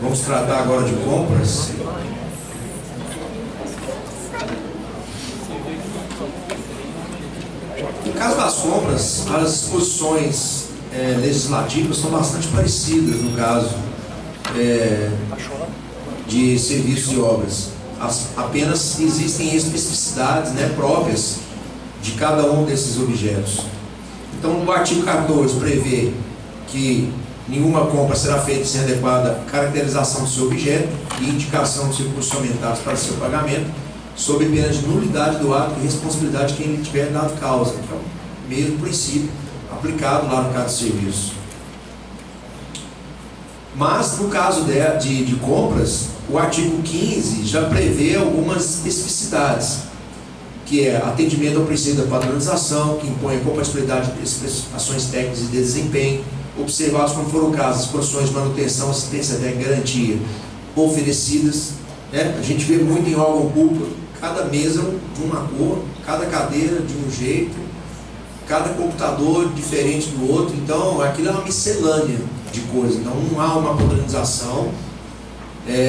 Vamos tratar agora de compras. No caso das compras, as disposições legislativas são bastante parecidas no caso de serviços e obras. Apenas existem especificidades, né, próprias de cada um desses objetos. Então, no artigo 14 prevê que nenhuma compra será feita sem adequada caracterização do seu objeto e indicação dos recursos aumentados para seu pagamento, sob pena de nulidade do ato e responsabilidade de quem lhe tiver dado causa, que é o mesmo princípio aplicado lá no caso de serviço. Mas, no caso de compras, o artigo 15 já prevê algumas especificidades, que é atendimento ao princípio da padronização, que impõe a compatibilidade de especificações técnicas e de desempenho, observados como for o caso as condições de manutenção, assistência técnica e garantia oferecidas. A gente vê muito em órgão público, cada mesa de uma cor, cada cadeira de um jeito, cada computador diferente do outro. Então aquilo é uma miscelânea de coisas, então não há uma padronização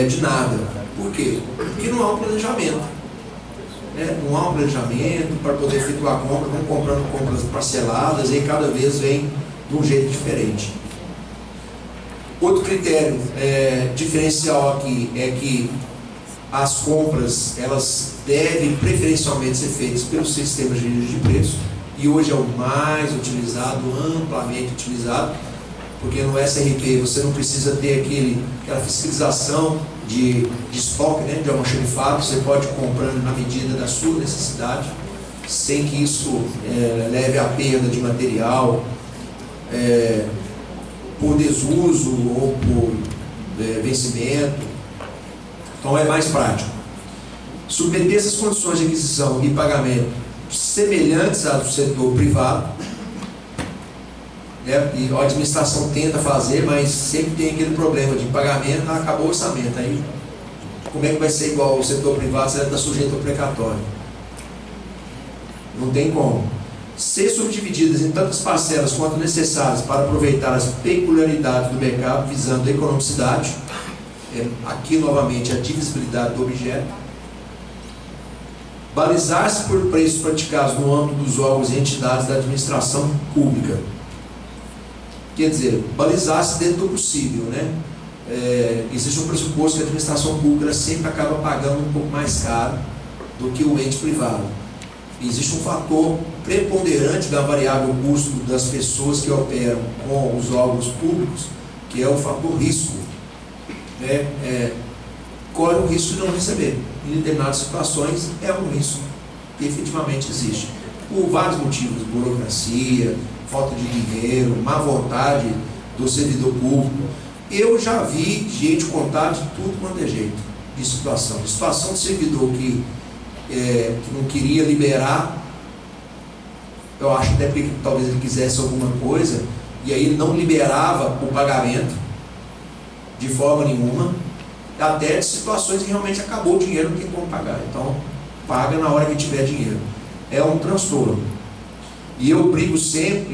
de nada. Por quê? Porque não há um planejamento. Não há um planejamento para poder efetuar a compra, vão comprando compras parceladas e cada vez vem de um jeito diferente. Outro critério diferencial aqui é que as compras elas devem preferencialmente ser feitas pelos sistemas de registro de preço, e hoje é o mais utilizado, amplamente utilizado, porque no SRP você não precisa ter aquela fiscalização de estoque, né, de almoxarifado. Você pode ir comprando na medida da sua necessidade, sem que isso leve à perda de material por desuso ou por vencimento. Então é mais prático. Submeter essas condições de aquisição e pagamento semelhantes às do setor privado, e a administração tenta fazer, mas sempre tem aquele problema de pagamento, acabou o orçamento, aí como é que vai ser igual ao setor privado se ela está sujeito ao precatório? Não tem como. Ser subdivididas em tantas parcelas quanto necessárias para aproveitar as peculiaridades do mercado, visando a economicidade, aqui novamente a divisibilidade do objeto. Balizar-se por preços praticados no âmbito dos órgãos e entidades da administração pública. Quer dizer, balizar-se dentro do possível, né? Existe um pressuposto que a administração pública sempre acaba pagando um pouco mais caro do que o ente privado. Existe um fator preponderante da variável custo das pessoas que operam com os órgãos públicos, que é o fator risco. Corre o risco de não receber. Em determinadas situações é um risco que efetivamente existe, por vários motivos: burocracia, falta de dinheiro, má vontade do servidor público. Eu já vi gente contar de tudo quanto é jeito de situação de servidor que não queria liberar. Eu acho até porque talvez ele quisesse alguma coisa, e aí ele não liberava o pagamento de forma nenhuma, até de situações que realmente acabou o dinheiro, não tem como pagar, então paga na hora que tiver dinheiro. É um transtorno. E eu brinco sempre,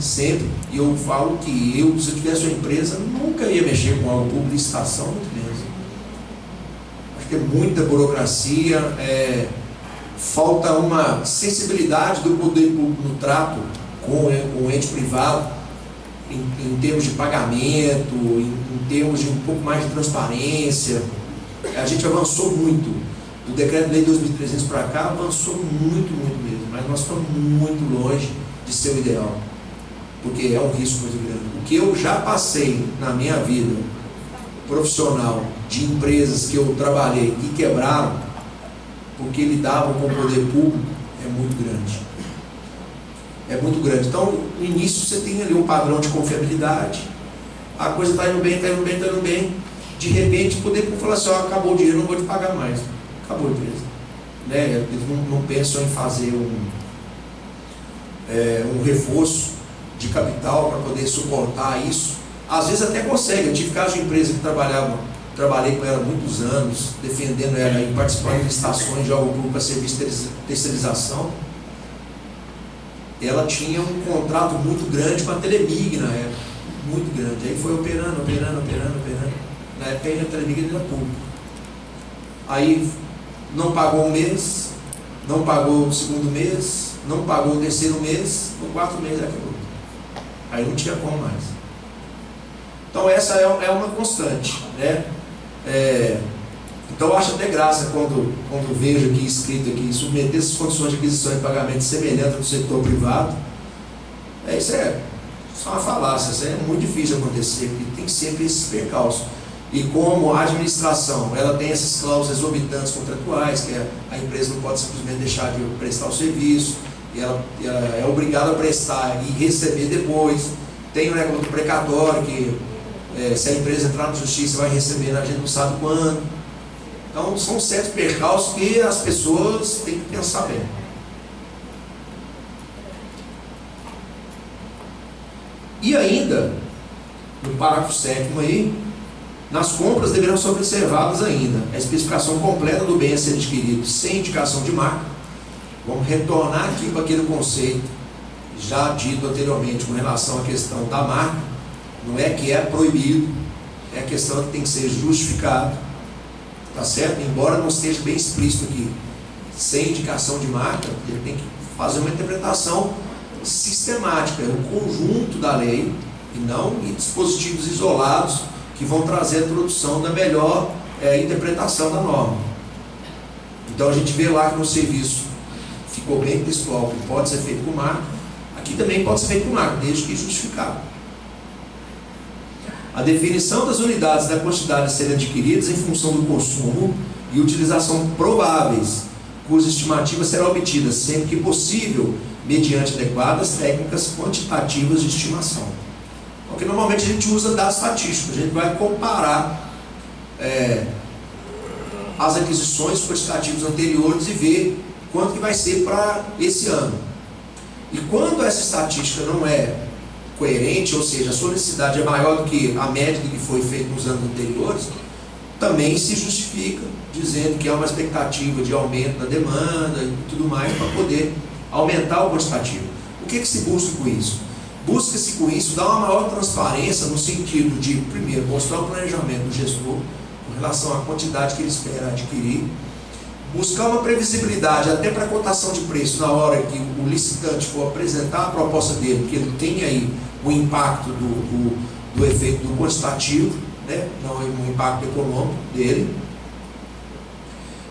sempre, e eu falo que se eu tivesse uma empresa, nunca ia mexer com algo público, licitação, muito menos. Acho que é muita burocracia, falta uma sensibilidade do poder público no trato com o ente privado, em termos de pagamento, em termos de um pouco mais de transparência. A gente avançou muito. Do Decreto-Lei 2300 para cá, avançou muito, muito mesmo. Mas nós estamos muito longe de ser o ideal, porque é um risco muito grande. O que eu já passei na minha vida profissional, de empresas que eu trabalhei e quebraram, porque lidavam com o poder público, é muito grande. É muito grande. Então, no início você tem ali um padrão de confiabilidade, a coisa está indo bem, está indo bem, está indo bem. De repente, o poder público fala assim: acabou o dinheiro, não vou te pagar mais. Acabou a empresa. Eles não pensam em fazer um reforço de capital para poder suportar isso. Às vezes até consegue. Eu tive caso de empresa que trabalhei com ela há muitos anos, defendendo ela e participando de licitações de órgão público para serviço de terceirização. Ela tinha um contrato muito grande com a Telemig na época, muito grande. Aí foi operando. na época ainda era dívida pública. Aí não pagou um mês, não pagou o segundo mês, não pagou o terceiro mês, no quarto mês já quebrou. Aí não tinha como mais. Então essa é uma constante, né? Então eu acho até graça quando vejo aqui escrito aqui, submeter essas condições de aquisição e pagamento semelhantes ao do setor privado. Isso é só uma falácia, isso é muito difícil de acontecer, porque tem sempre esses percalços. E como a administração ela tem essas cláusulas exorbitantes contratuais, que a empresa não pode simplesmente deixar de prestar o serviço, e ela é obrigada a prestar e receber depois. Tem o negócio do precatório, que se a empresa entrar na justiça vai receber, a gente não sabe quando. Então são certos percalços que as pessoas têm que pensar bem. E ainda, no parágrafo 7º aí, nas compras deverão ser observadas ainda a especificação completa do bem a ser adquirido sem indicação de marca. Vamos retornar aqui para aquele conceito já dito anteriormente com relação à questão da marca. Não é que é proibido, é a questão que tem que ser justificado, tá certo? Embora não esteja bem explícito aqui, sem indicação de marca, ele tem que fazer uma interpretação sistemática, é um conjunto da lei e não em dispositivos isolados que vão trazer a introdução da melhor interpretação da norma. Então a gente vê lá que no serviço ficou bem textual que pode ser feito com marca, aqui também pode ser feito com marca, desde que justificado. A definição das unidades da quantidade a serem adquiridas em função do consumo e utilização prováveis, cuja estimativa será obtida sempre que possível, mediante adequadas técnicas quantitativas de estimação. Porque normalmente a gente usa dados estatísticos, a gente vai comparar as aquisições quantitativas anteriores e ver quanto que vai ser para esse ano. E quando essa estatística não é coerente, ou seja, a sua necessidade é maior do que a média que foi feita nos anos anteriores, também se justifica dizendo que há uma expectativa de aumento da demanda e tudo mais para poder aumentar o quantitativo. O que se busca com isso? Busca-se com isso dar uma maior transparência no sentido de, primeiro, mostrar o planejamento do gestor com relação à quantidade que ele espera adquirir, buscar uma previsibilidade até para a cotação de preço na hora que o licitante for apresentar a proposta dele, que ele tenha aí o impacto do efeito do quantitativo, né? Não o impacto econômico dele,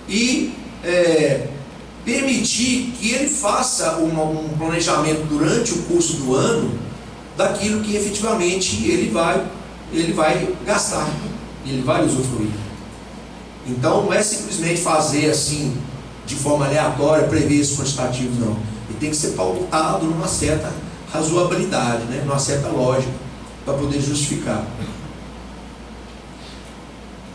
e permitir que ele faça um planejamento durante o curso do ano daquilo que efetivamente ele vai gastar, ele vai usufruir. Então não é simplesmente fazer assim de forma aleatória, prever esse quantitativo, não. Ele tem que ser pautado numa certa razoabilidade, né? Numa certa lógica, para poder justificar.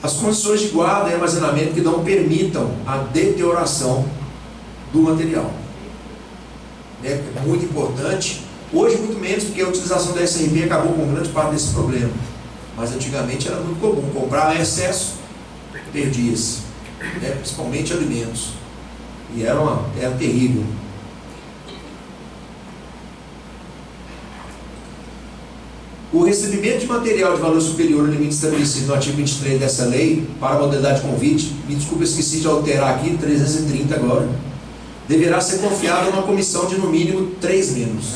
As condições de guarda e armazenamento que não permitam a deterioração do material. É muito importante. Hoje muito menos, porque a utilização da SRP acabou com grande parte desse problema. Mas antigamente era muito comum comprar excesso, perdia-se, né? Principalmente alimentos. E era terrível. O recebimento de material de valor superior ao limite estabelecido no artigo 23 dessa lei, para a modalidade de convite, me desculpe, eu esqueci de alterar aqui, 330 agora, deverá ser confiado a uma comissão de no mínimo 3 membros.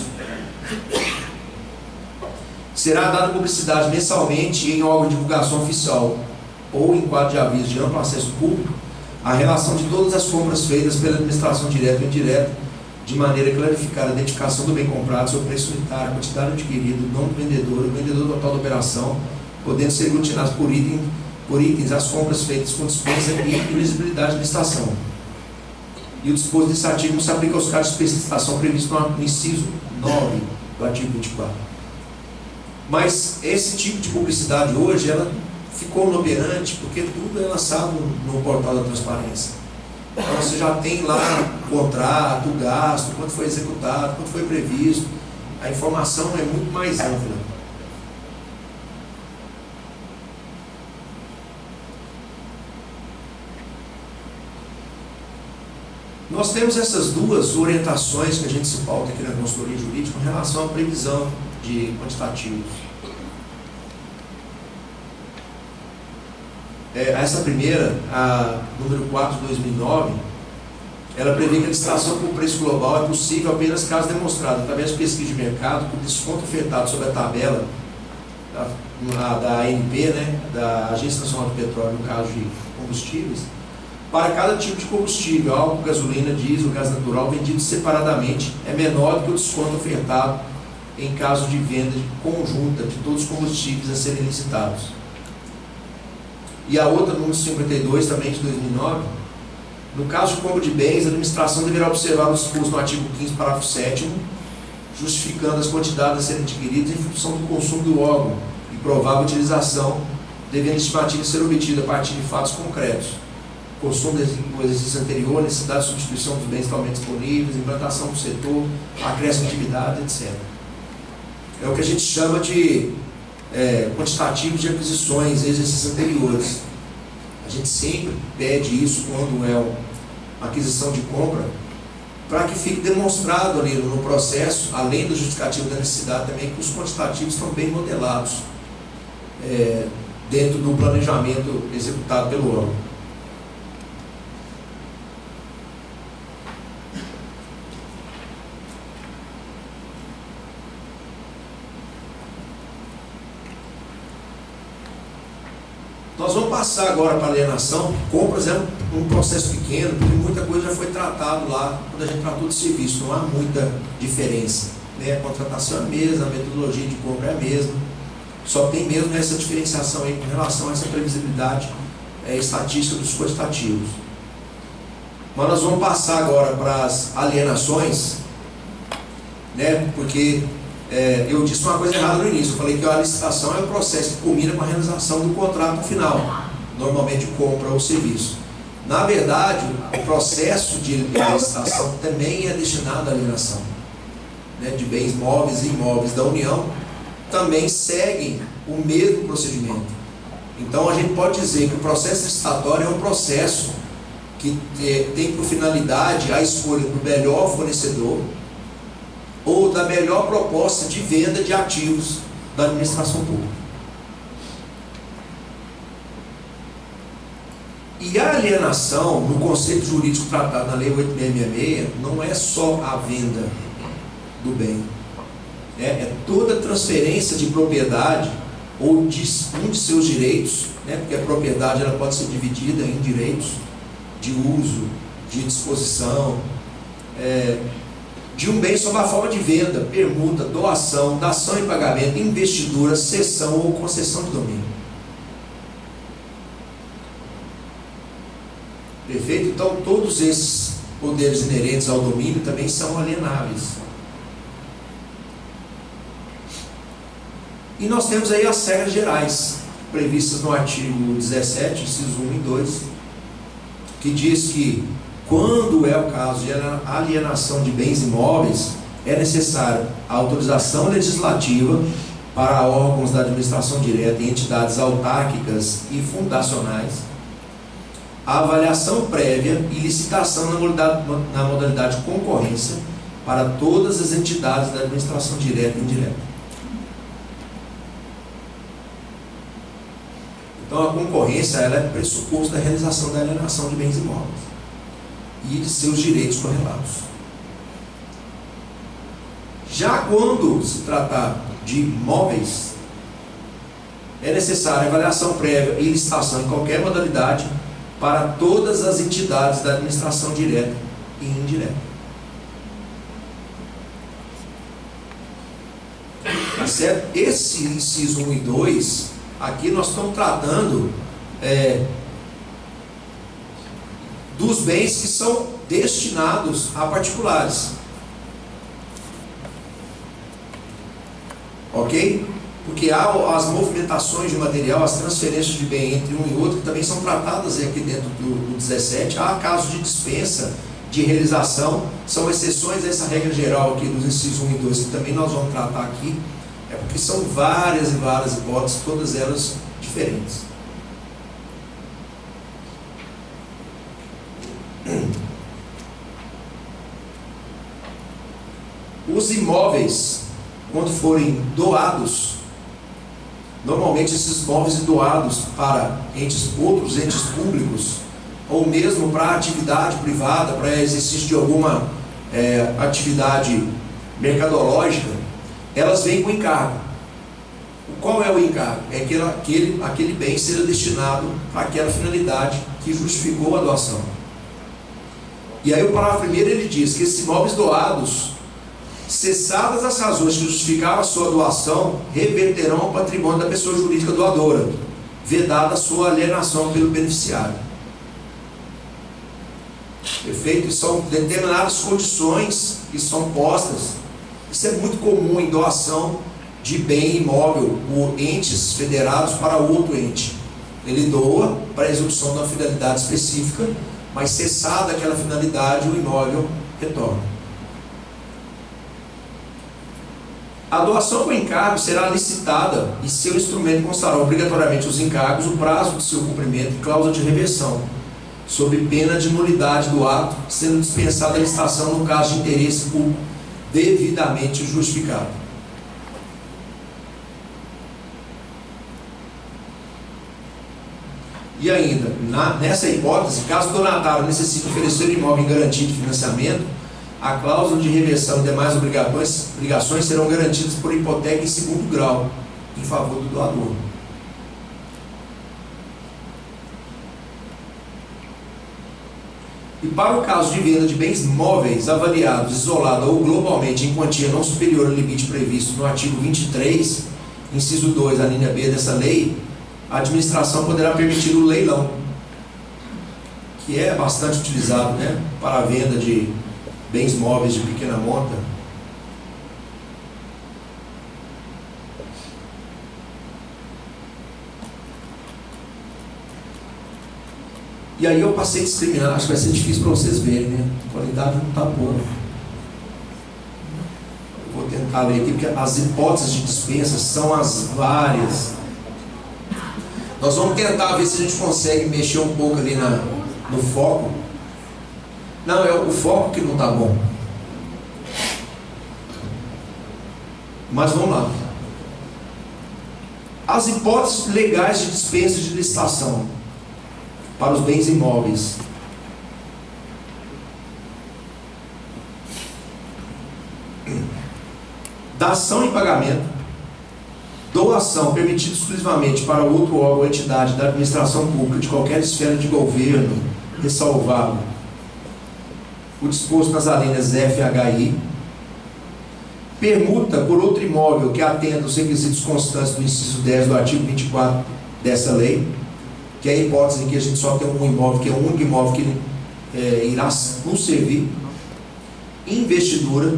Será dada publicidade mensalmente em órgão de divulgação oficial ou em quadro de aviso de amplo acesso público a relação de todas as compras feitas pela administração direta ou indireta, de maneira a clarificar a identificação do bem comprado, seu preço unitário, a quantidade adquirida, o nome do vendedor, o vendedor total da operação, podendo ser aglutinados por itens as compras feitas com dispensa e invisibilidade de licitação. E o disposto desse artigo não se aplica aos casos de licitação previstos no inciso 9 do artigo 24. Mas esse tipo de publicidade hoje, ela ficou inoperante porque tudo é lançado no portal da transparência. Então você já tem lá o contrato, o gasto, quanto foi executado, quanto foi previsto. A informação é muito mais ampla. Nós temos essas duas orientações que a gente se pauta aqui na consultoria jurídica com relação à previsão de quantitativos. essa primeira, a número 4 de 2009, ela prevê que a licitação por preço global é possível apenas caso demonstrado, através de pesquisa de mercado, que o desconto ofertado sobre a tabela da ANP, né, da Agência Nacional de Petróleo, no caso de combustíveis, para cada tipo de combustível, álcool, gasolina, diesel, gás natural, vendido separadamente, é menor do que o desconto ofertado em caso de venda conjunta de todos os combustíveis a serem licitados. E a outra, número 52, também de 2009, no caso de compra de bens, a administração deverá observar o disposto no artigo 15º, parágrafo 7º, justificando as quantidades a serem adquiridas em função do consumo do órgão e provável utilização, devendo a estimativa ser obtida a partir de fatos concretos. Consumo do exercício anterior, necessidade de substituição dos bens atualmente disponíveis, implantação do setor, acréscimo de atividade, etc. É o que a gente chama de quantitativo de aquisições em exercícios anteriores. A gente sempre pede isso quando é uma aquisição de compra, para que fique demonstrado ali no processo, além do justificativo da necessidade também, que os quantitativos estão bem modelados dentro do planejamento executado pelo órgão. Nós vamos passar agora para a alienação. Compras é um processo pequeno, porque muita coisa já foi tratado lá quando a gente tratou de serviço, não há muita diferença, né? A contratação é a mesma, a metodologia de compra é a mesma, só tem mesmo essa diferenciação aí com relação a essa previsibilidade estatística dos quantitativos. Mas nós vamos passar agora para as alienações, né? Porque eu disse uma coisa errada no início. Eu falei que a licitação é o processo que culmina com a realização do contrato final, normalmente de compra ou serviço. Na verdade, o processo de licitação também é destinado à alienação, né, de bens móveis e imóveis da União, também seguem o mesmo procedimento. Então a gente pode dizer que o processo licitatório é um processo que tem por finalidade a escolha do melhor fornecedor ou da melhor proposta de venda de ativos da administração pública. E a alienação, no conceito jurídico tratado na Lei 8666, não é só a venda do bem, é toda transferência de propriedade ou de um de seus direitos, né, porque a propriedade ela pode ser dividida em direitos de uso, de disposição, de um bem sob a forma de venda, permuta, doação, dação em pagamento, investidura, cessão ou concessão de domínio. Perfeito? Então todos esses poderes inerentes ao domínio também são alienáveis. E nós temos aí as regras gerais, previstas no artigo 17, incisos 1 e 2, que diz que quando é o caso de alienação de bens imóveis, é necessária a autorização legislativa para órgãos da administração direta e entidades autárquicas e fundacionais, a avaliação prévia e licitação na modalidade de concorrência para todas as entidades da administração direta e indireta. Então a concorrência ela é pressuposto da realização da alienação de bens imóveis e de seus direitos correlatos. Já quando se tratar de imóveis, é necessária avaliação prévia e licitação em qualquer modalidade para todas as entidades da administração direta e indireta. Tá certo? Esse inciso 1 e 2, aqui nós estamos tratando dos bens que são destinados a particulares. Ok? Porque há as movimentações de material, as transferências de bem entre um e outro, que também são tratadas aqui dentro do 17. Há casos de dispensa de realização, são exceções a essa regra geral aqui dos incisos 1 e 2, que também nós vamos tratar aqui, porque são várias e várias hipóteses, todas elas diferentes. Os imóveis, quando forem doados, Normalmente esses imóveis doados para outros entes públicos, ou mesmo para atividade privada, para exercício de alguma atividade mercadológica, elas vêm com encargo. Qual é o encargo? É que aquele bem seja destinado para aquela finalidade que justificou a doação. E aí o parágrafo 1º ele diz que esses imóveis doados, cessadas as razões que justificavam a sua doação, reverterão ao patrimônio da pessoa jurídica doadora, vedada a sua alienação pelo beneficiário. Perfeito? E são determinadas condições que são postas. Isso é muito comum em doação de bem imóvel por entes federados para outro ente. Ele doa para a execução de uma finalidade específica, mas cessada aquela finalidade, o imóvel retorna. A doação com encargo será licitada e seu instrumento constará obrigatoriamente os encargos, o prazo de seu cumprimento e cláusula de reversão, sob pena de nulidade do ato, sendo dispensada a licitação no caso de interesse público devidamente justificado. E ainda, nessa hipótese, caso o donatário necessite oferecer o imóvel em garantia de financiamento, a cláusula de reversão e demais obrigações serão garantidas por hipoteca em segundo grau, em favor do doador. E para o caso de venda de bens móveis avaliados, isolada ou globalmente em quantia não superior ao limite previsto no artigo 23, inciso 2, a linha B dessa lei, a administração poderá permitir o leilão, que é bastante utilizado, né, para a venda de bens móveis de pequena monta. E aí eu passei a discriminar, acho que vai ser difícil para vocês verem, né? A qualidade não está boa. Eu vou tentar ler aqui, porque as hipóteses de dispensa são as várias. Nós vamos tentar ver se a gente consegue mexer um pouco ali no foco. Não, é o foco que não está bom. Mas vamos lá. As hipóteses legais de dispensa de licitação para os bens imóveis. Dação em pagamento, doação permitida exclusivamente para outro órgão ou entidade da administração pública de qualquer esfera de governo, ressalvado o disposto nas alíneas F, H e I. Permuta por outro imóvel que atenda aos requisitos constantes do inciso 10 do artigo 24 dessa lei, que é a hipótese em que a gente só tem um imóvel, que é o único imóvel que irá nos servir. Investidura,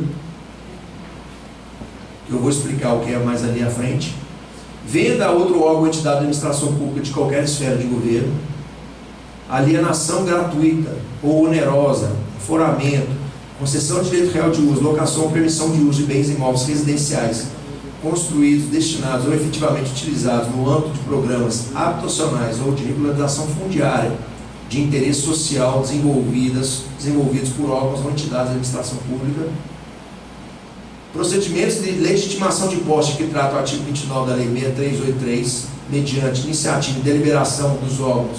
que eu vou explicar o que é mais ali à frente. Venda a outro órgão ou entidade de administração pública de qualquer esfera de governo. Alienação gratuita ou onerosa, foramento, concessão de direito real de uso, locação ou permissão de uso de bens imóveis residenciais construídos, destinados ou efetivamente utilizados no âmbito de programas habitacionais ou de regularização fundiária de interesse social desenvolvidos por órgãos ou entidades de administração pública. Procedimentos de legitimação de posse que trata o artigo 29 da Lei 6383, mediante iniciativa e deliberação dos órgãos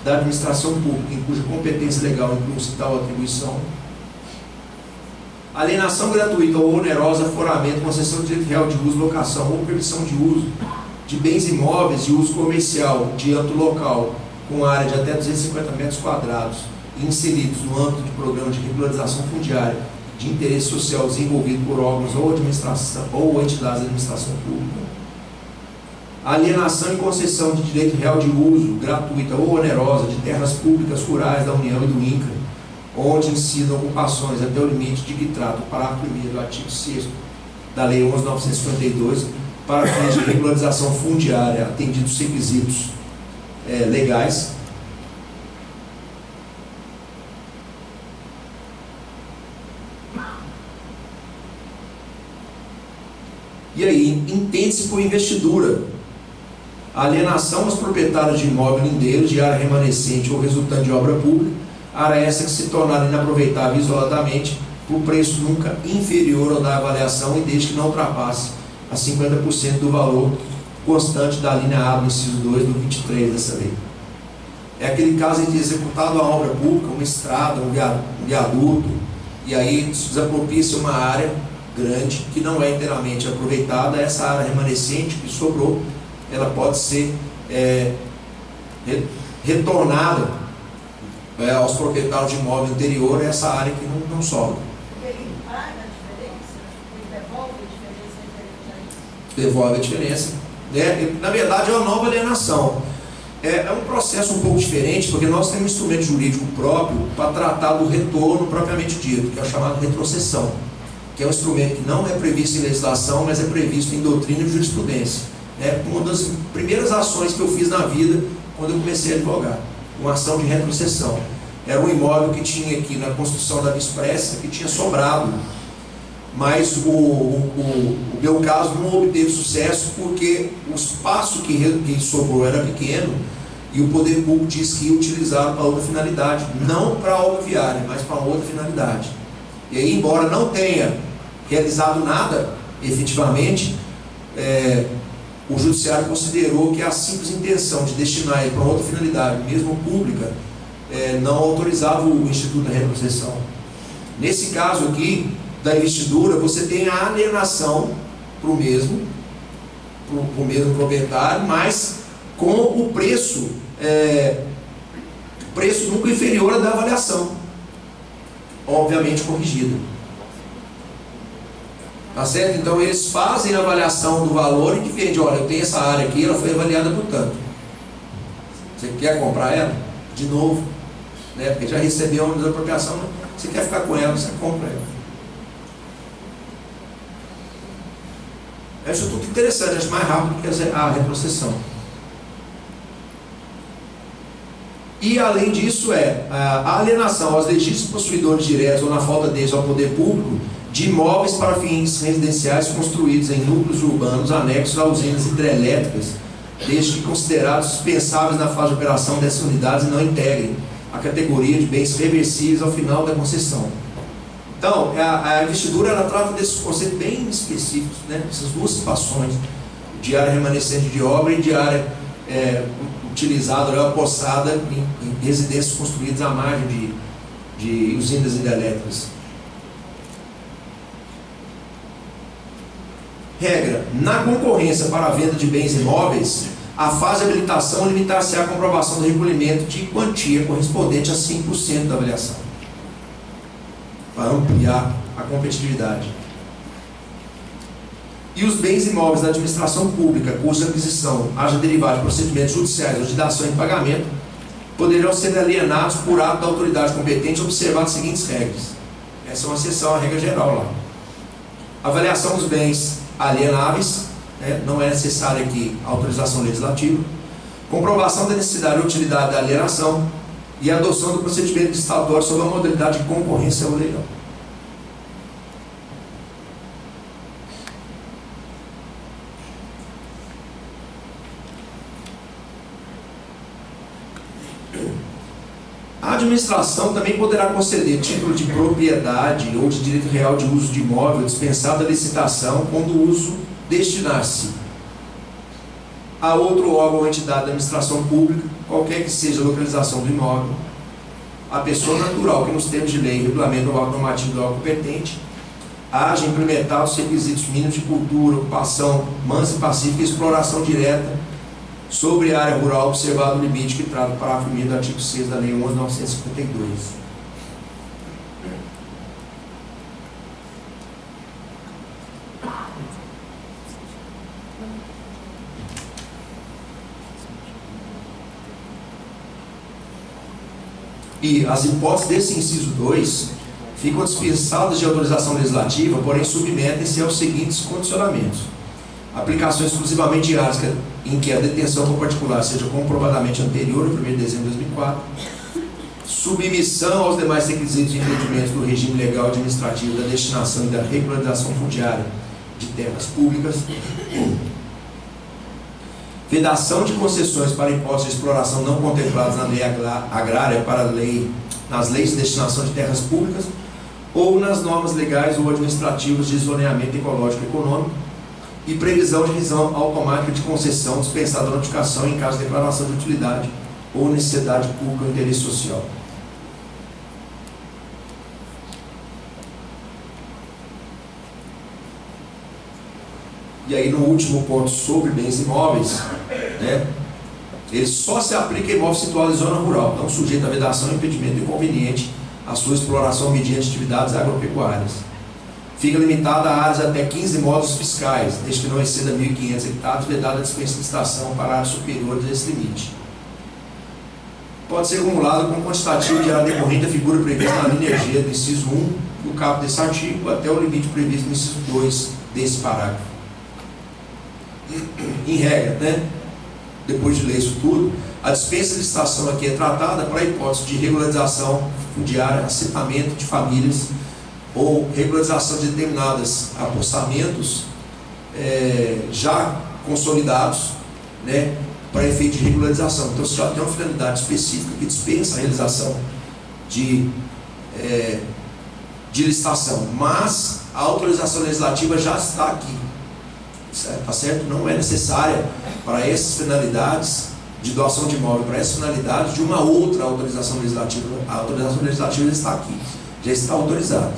da administração pública em cuja competência legal inclui tal atribuição. Alienação gratuita ou onerosa, foramento, concessão de direito real de uso, locação ou permissão de uso de bens imóveis de uso comercial de âmbito local com área de até 250 metros quadrados inseridos no âmbito de programa de regularização fundiária de interesse social desenvolvido por órgãos ou administração ou entidades de administração pública. Alienação e concessão de direito real de uso gratuita ou onerosa de terras públicas rurais da União e do INCRA, onde incidam ocupações até o limite de que trata o parágrafo 1º do artigo 6º da Lei 11.952, para fins de regularização fundiária, atendidos os requisitos legais. E aí, entende-se por investidura a alienação aos proprietários de imóvel lindeiro de área remanescente ou resultante de obra pública, área essa que se tornar inaproveitável isoladamente por preço nunca inferior ao da avaliação e desde que não ultrapasse a 50% do valor constante da linha A do inciso 2 do 23 dessa lei. É aquele caso em que é executada uma obra pública, uma estrada, um viaduto, e aí desapropria-se uma área grande que não é inteiramente aproveitada. Essa área remanescente que sobrou, ela pode ser retornada aos proprietários de imóvel anterior, essa área que não sobra. Ele paga a diferença? Ele devolve a diferença? Devolve a diferença. Na verdade, é uma nova alienação. É um processo um pouco diferente, porque nós temos um instrumento jurídico próprio para tratar do retorno propriamente dito, que é o chamado retrocessão, que é um instrumento que não é previsto em legislação, mas é previsto em doutrina e jurisprudência. É uma das primeiras ações que eu fiz na vida quando eu comecei a advogar, uma ação de retrocessão. Era um imóvel que tinha aqui na construção da Via Expressa, que tinha sobrado, mas o meu caso não obteve sucesso porque o espaço que sobrou era pequeno e o poder público disse que ia utilizá-lo para outra finalidade, não para a obra viária, mas para outra finalidade. E aí, embora não tenha realizado nada efetivamente, o judiciário considerou que a simples intenção de destinar ele para outra finalidade, mesmo pública, não autorizava o Instituto da Retrocessão. Nesse caso aqui da investidura, você tem a alienação para o mesmo proprietário, mas com o preço nunca inferior à da avaliação, obviamente corrigida. Tá certo? Então eles fazem a avaliação do valor e diferente. Olha, eu tenho essa área aqui, ela foi avaliada por tanto. Você quer comprar ela? De novo, né? Porque já recebeu uma desapropriação, você quer ficar com ela, você compra ela. Eu acho tudo interessante, acho mais rápido que a retrocessão. E além disso a alienação aos legítimos possuidores diretos ou na falta deles ao poder público de imóveis para fins residenciais construídos em núcleos urbanos anexos a usinas hidrelétricas, desde que considerados dispensáveis na fase de operação dessas unidades e não integrem a categoria de bens reversíveis ao final da concessão. Então, a investidura ela trata desses conceitos bem específicos, né? Essas duas situações, de área remanescente de obra e de área utilizada ou apossada em residências construídas à margem de usinas hidrelétricas. Regra: na concorrência para a venda de bens imóveis, a fase de habilitação limitar-se à comprovação do recolhimento de quantia correspondente a 5% da avaliação, para ampliar a competitividade. E os bens imóveis da administração pública, cuja aquisição haja derivado de procedimentos judiciais ou de dação em pagamento, poderão ser alienados por ato da autoridade competente, observando as seguintes regras. Essa é uma exceção à regra geral lá. Avaliação dos bens alienáveis, não é necessária aqui a autorização legislativa. Comprovação da necessidade e utilidade da alienação e a adoção do procedimento licitatório sobre a modalidade de concorrência ao leilão. A administração também poderá conceder título de propriedade ou de direito real de uso de imóvel dispensado da licitação quando o uso destinar-se a outro órgão ou entidade da administração pública, qualquer que seja a localização do imóvel, a pessoa natural que nos termos de lei, regulamento ou órgão normativo do órgão competente, haja implementado os requisitos mínimos de cultura, ocupação mansa e pacífica e exploração direta sobre a área rural, observado o limite que trata o parágrafo 1º do artigo 6 da Lei 11.952. E as hipóteses desse inciso 2 ficam dispensadas de autorização legislativa, porém submetem-se aos seguintes condicionamentos: aplicação exclusivamente de áreas em que a detenção por particular seja comprovadamente anterior ao 1º de dezembro de 2004, submissão aos demais requisitos e impedimentos do regime legal e administrativo da destinação e da regularização fundiária de terras públicas, vedação de concessões para hipóteses de exploração não contempladas na lei agrária nas leis de destinação de terras públicas ou nas normas legais ou administrativas de zoneamento ecológico e econômico, e previsão de revisão automática de concessão dispensada a notificação em caso de declaração de utilidade ou necessidade pública ou interesse social. E aí, no último ponto sobre bens imóveis, né, ele só se aplica a imóvel situado em zona rural, não sujeito a vedação, impedimento inconveniente à sua exploração mediante atividades agropecuárias. Fica limitada a áreas até 15 módulos fiscais, desde que não exceda 1.500 hectares, vedada a dispensa de licitação para áreas superiores a esse limite. Pode ser acumulado com quantitativo que era decorrente da figura prevista na linha G do inciso 1 do caput desse artigo até o limite previsto no inciso 2 desse parágrafo. Em regra, né, depois de ler isso tudo, a dispensa de licitação aqui é tratada para a hipótese de regularização fundiária, assentamento de famílias ou regularização de determinados apossamentos já consolidados, né, para efeito de regularização. Então, se já tem uma finalidade específica que dispensa a realização de licitação, mas a autorização legislativa já está aqui. Tá certo? Não é necessária para essas finalidades de doação de imóvel, para essas finalidades de uma outra autorização legislativa. A autorização legislativa já está aqui, já está autorizada.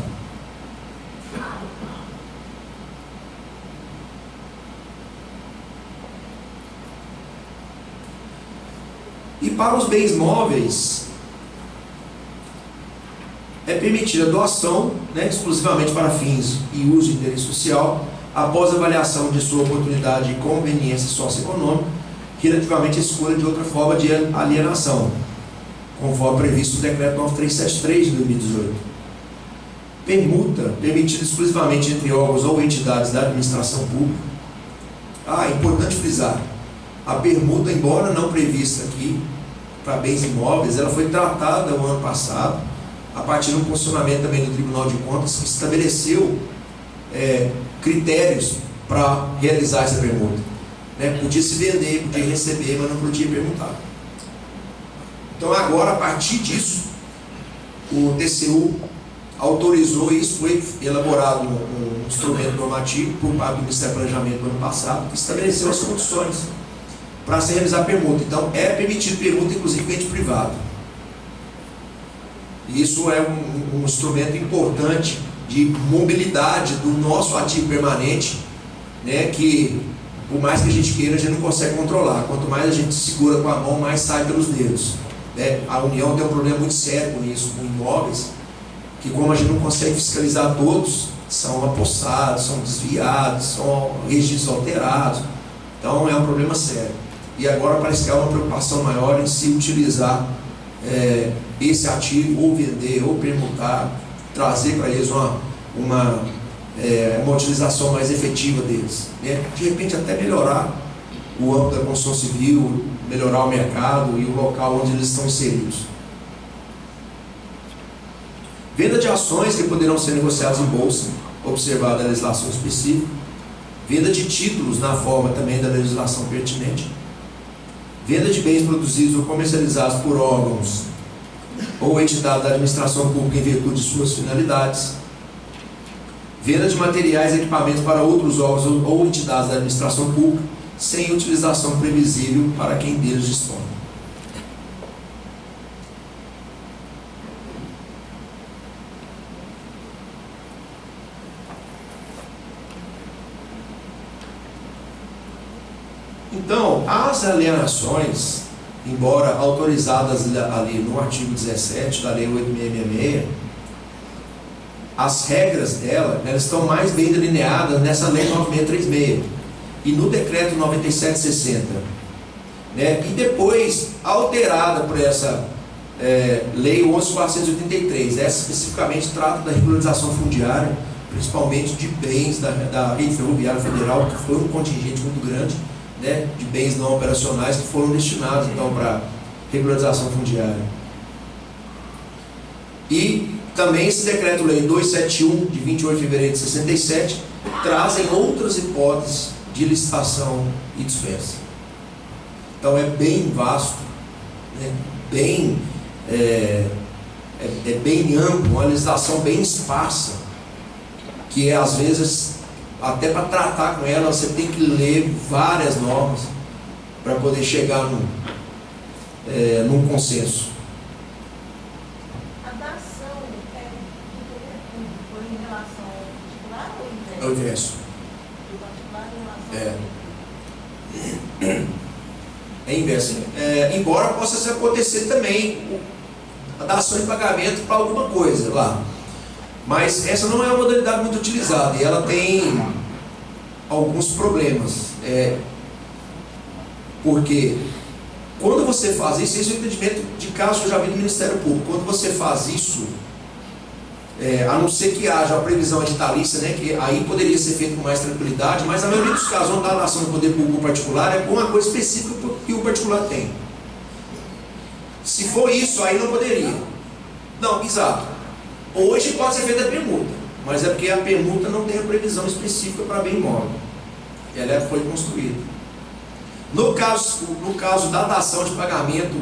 E para os bens móveis é permitida a doação, né, exclusivamente para fins e uso de interesse social, após avaliação de sua oportunidade e conveniência socioeconômica, relativamente à escolha de outra forma de alienação, conforme previsto no Decreto 9373 de 2018. Permuta, permitida exclusivamente entre órgãos ou entidades da administração pública. É importante frisar, a permuta, embora não prevista aqui para bens imóveis, ela foi tratada o ano passado, a partir do funcionamento também do Tribunal de Contas, que estabeleceu critérios para realizar essa permuta, né? Podia se vender, podia receber, mas não podia permutar. Então agora, a partir disso, o TCU autorizou isso, foi elaborado um instrumento normativo por parte do Ministério do Planejamento no ano passado, que estabeleceu as condições para se realizar a permuta. Então é permitido permuta, inclusive com ente privado. E isso é um instrumento importante de mobilidade do nosso ativo permanente, né, que por mais que a gente queira, a gente não consegue controlar. Quanto mais a gente segura com a mão, mais sai pelos dedos, né? A União tem um problema muito sério com isso, com imóveis, que como a gente não consegue fiscalizar todos, são apossados, são desviados, são registros alterados. Então é um problema sério. E agora parece que há uma preocupação maior em se utilizar esse ativo, ou vender, ou permutar, trazer para eles uma utilização mais efetiva deles, né? De repente até melhorar o âmbito da construção civil, melhorar o mercado e o local onde eles estão inseridos. Venda de ações que poderão ser negociadas em bolsa, observada a legislação específica. Venda de títulos na forma também da legislação pertinente. Venda de bens produzidos ou comercializados por órgãos ou entidade da administração pública em virtude de suas finalidades. Venda de materiais e equipamentos para outros órgãos ou entidades da administração pública sem utilização previsível para quem deles dispõe. Então, as alienações, embora autorizadas ali no artigo 17 da Lei 8666, as regras dela, elas estão mais bem delineadas nessa Lei 9636 e no Decreto 9760, né? E depois alterada por essa Lei 11.483. Essa especificamente trata da regularização fundiária, principalmente de bens da Rede Ferroviária Federal, que foi um contingente muito grande, né, de bens não operacionais que foram destinados então para regularização fundiária. E também esse Decreto-Lei 271 de 28 de fevereiro de 67 trazem outras hipóteses de licitação e dispensa. Então é bem vasto, né, bem bem amplo, uma legislação bem esparsa, que às vezes até para tratar com ela, você tem que ler várias normas para poder chegar num consenso. A dação é em relação ao particular ou inverso? É o inverso. Do particular em relação É inverso. Embora possa acontecer também a dação de pagamento para alguma coisa lá. Mas essa não é uma modalidade muito utilizada e ela tem alguns problemas. Porque quando você faz isso, esse é o entendimento de caso que eu já vi no Ministério Público. Quando você faz isso, a não ser que haja a previsão editalícia, né, que aí poderia ser feito com mais tranquilidade, mas na maioria dos casos, onde dá a ação do poder público particular, é com uma coisa específica que o particular tem. Se for isso, aí não poderia. Não, exato. Hoje pode ser feita a permuta, mas é porque a permuta não tem a previsão específica para bem imóvel. Ela foi construída. No caso da dação de pagamento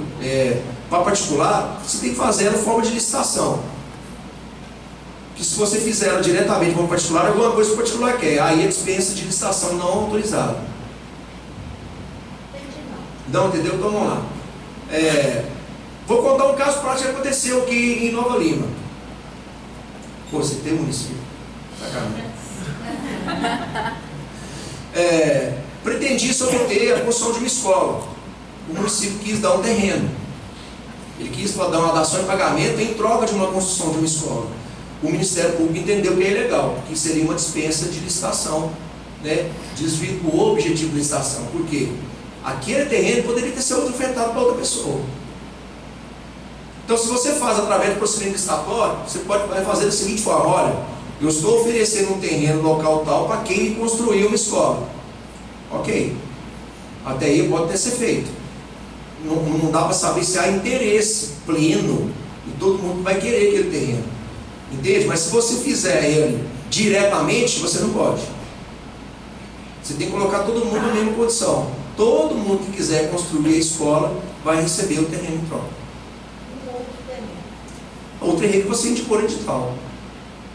para particular, você tem que fazer ela em forma de licitação. Que se você fizer ela diretamente como particular, alguma coisa que o particular quer, aí é dispensa de licitação não autorizada. Não, entendeu? Então vamos lá. Vou contar um caso prático que aconteceu aqui em Nova Lima. Pô, você tem município? Sacanagem. Pretendia se obter a construção de uma escola. O município quis dar um terreno. Ele quis dar uma dação de pagamento em troca de uma construção de uma escola. O Ministério Público entendeu que é ilegal, que seria uma dispensa de licitação, né? Desvirtuou o objetivo da licitação. Por quê? Aquele terreno poderia ter sido ofertado para outra pessoa. Então, se você faz através do procedimento licitatório, você pode fazer da seguinte forma: olha, eu estou oferecendo um terreno local tal para quem construiu uma escola. Ok. Até aí pode ter ser feito. Não dá para saber se há interesse pleno e todo mundo vai querer aquele terreno. Entende? Mas se você fizer ele diretamente, você não pode. Você tem que colocar todo mundo na mesma condição. Todo mundo que quiser construir a escola vai receber o terreno em troca. Ou terreno que você indicou no edital.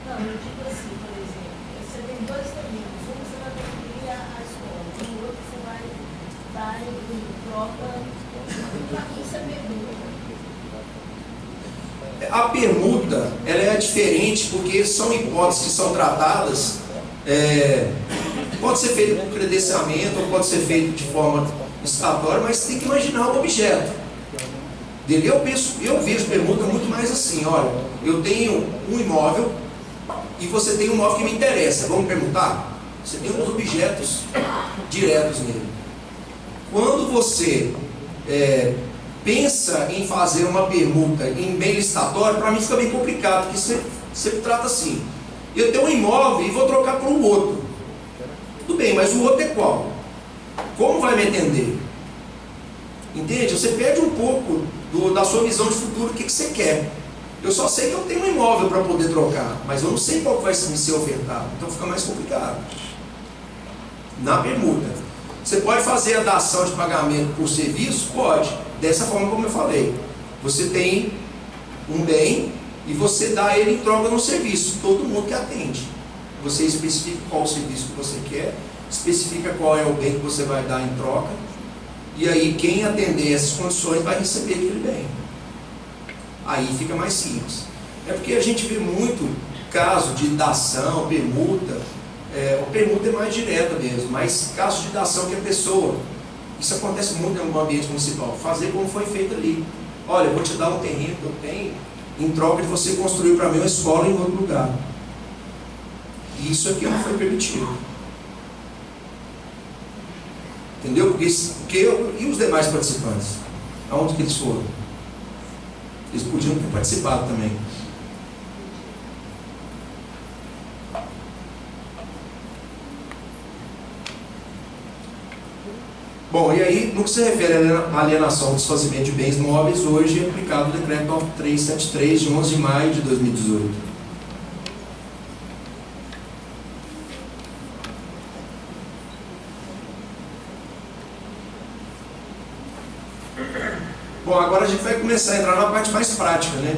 Não, eu digo assim, por exemplo, você tem dois terrenos, um você vai construir a escola, e o outro você vai dar em troca, isso é permuta. A permuta, ela é diferente porque são hipóteses que são tratadas, pode ser feito com credenciamento, ou pode ser feito de forma licitatória, mas você tem que imaginar o objeto. Eu vejo permuta muito mais assim: olha, eu tenho um imóvel e você tem um imóvel que me interessa, vamos permutar? Você tem uns objetos diretos nele. Quando você pensa em fazer uma permuta em bem licitatório, para mim fica bem complicado, porque você trata assim: eu tenho um imóvel e vou trocar por um outro. Tudo bem, mas o outro é qual? Como vai me entender? Entende? Você perde um pouco da sua visão de futuro, o que você quer. Eu só sei que eu tenho um imóvel para poder trocar, mas eu não sei qual vai me ser ofertado, então fica mais complicado. Na permuta, você pode fazer a dação de pagamento por serviço? Pode, dessa forma como eu falei. Você tem um bem e você dá ele em troca no serviço, todo mundo que atende. Você especifica qual o serviço que você quer, especifica qual é o bem que você vai dar em troca, e aí quem atender essas condições vai receber aquele bem. Aí fica mais simples. É porque a gente vê muito caso de dação, permuta. O permuta é mais direta mesmo, mas casos de dação que a pessoa, isso acontece muito no ambiente municipal, fazer como foi feito ali. Olha, eu vou te dar um terreno que eu tenho, em troca de você construir para mim uma escola em outro lugar. E isso aqui não foi permitido. Entendeu? E os demais participantes? Aonde que eles foram? Eles podiam ter participado também. Bom, e aí, no que se refere à alienação ou desfazimento de bens móveis, hoje é aplicado o decreto 9373, de 11 de maio de 2018. Bom, agora a gente vai começar a entrar na parte mais prática, né?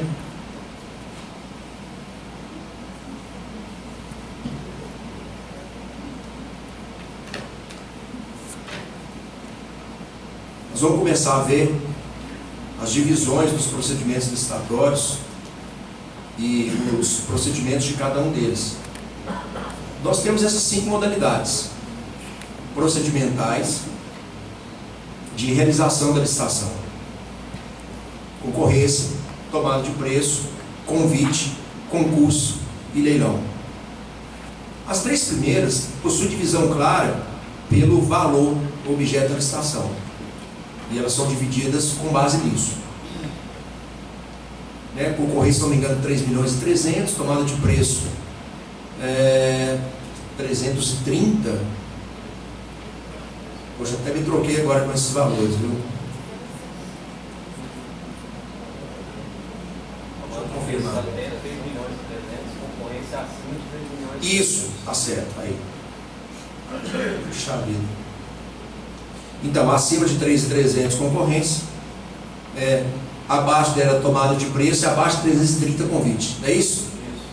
nós vamos começar a ver as divisões dos procedimentos licitatórios e os procedimentos de cada um deles. Nós temos essas 5 modalidades procedimentais de realização da licitação: concorrência, tomada de preço, convite, concurso e leilão. As 3 primeiras possuem divisão clara pelo valor objeto da licitação, e elas são divididas com base nisso. Concorrência, se não me engano, 3.300.000, tomada de preço 330. Poxa, até me troquei agora com esses valores, viu? Deixa eu confirmar. 3.300.000, concorrência acima de 3 milhões. Isso, tá certo, aí. Puxa vida. Então, acima de 3.300 concorrência, abaixo dela tomada de preço e abaixo de 330 convite, não é isso?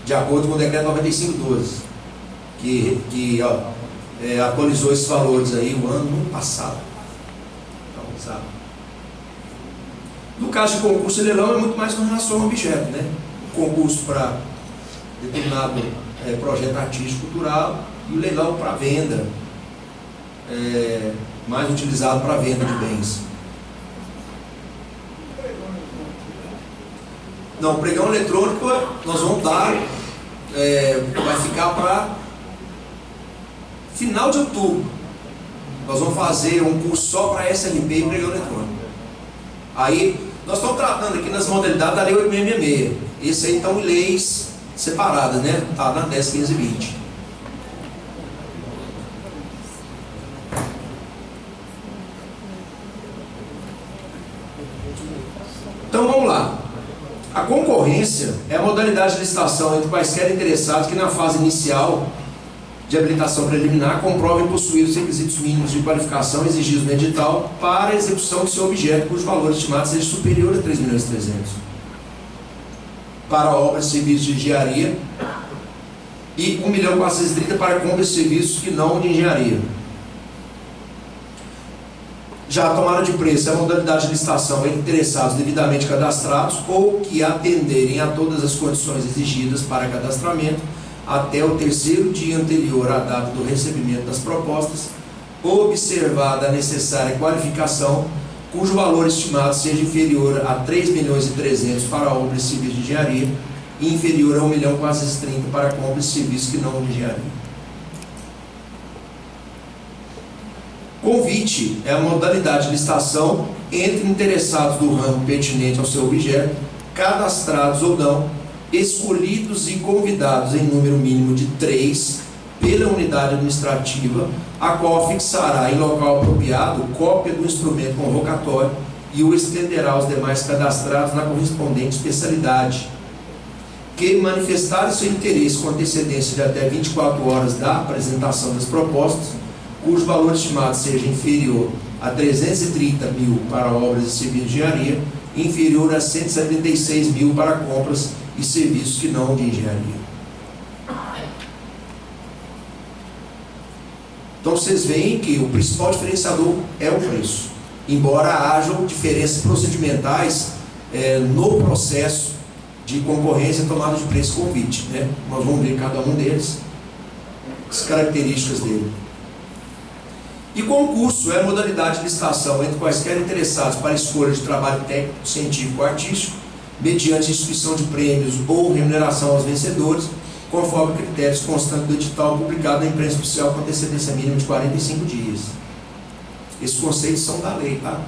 De acordo com o decreto 95/12, que atualizou esses valores aí o ano passado. Então, sabe? No caso de concurso e leilão é muito mais com relação ao objeto, né? O concurso para determinado projeto artístico cultural e o leilão para venda, mais utilizado para venda de bens. Não, o pregão eletrônico nós vamos dar, vai ficar para final de outubro. Nós vamos fazer um curso só para SLP e pregão eletrônico. Aí, nós estamos tratando aqui nas modalidades da Lei 8.666. Esse aí estão em leis separadas, né? Está na 10.1520. Então vamos lá. A concorrência é a modalidade de licitação entre quaisquer interessados que na fase inicial de habilitação preliminar comprovem possuir os requisitos mínimos de qualificação exigidos no edital para a execução do seu objeto, cujo valor estimado seja superior a 3.300.000, para obras e serviços de engenharia, e 1.430.000 para compras e serviços que não de engenharia. Já a tomada de preço é a modalidade de licitação entre interessados devidamente cadastrados ou que atenderem a todas as condições exigidas para cadastramento até o 3º dia anterior à data do recebimento das propostas, observada a necessária qualificação, cujo valor estimado seja inferior a 3.300.000 para obras e serviços de engenharia e inferior a 1.430.000 para compras e serviços que não de engenharia. Convite é a modalidade de licitação entre interessados do ramo pertinente ao seu objeto, cadastrados ou não, escolhidos e convidados em número mínimo de 3 pela unidade administrativa, a qual fixará em local apropriado cópia do instrumento convocatório e o estenderá aos demais cadastrados na correspondente especialidade, que manifestarem seu interesse com antecedência de até 24 horas da apresentação das propostas, cujo valor estimado seja inferior a 330.000 para obras e serviços de engenharia e inferior a 176.000 para compras e serviços que não de engenharia. Então vocês veem que o principal diferenciador é o preço, embora hajam diferenças procedimentais no processo de concorrência e tomada de preço e convite, né? Nós vamos ver cada um deles, as características dele. E concurso é a modalidade de licitação entre quaisquer interessados para escolha de trabalho técnico, científico ou artístico, mediante instituição de prêmios ou remuneração aos vencedores, conforme critérios constantes do edital publicado na imprensa oficial com antecedência mínima de 45 dias. Esses conceitos são da lei, tá?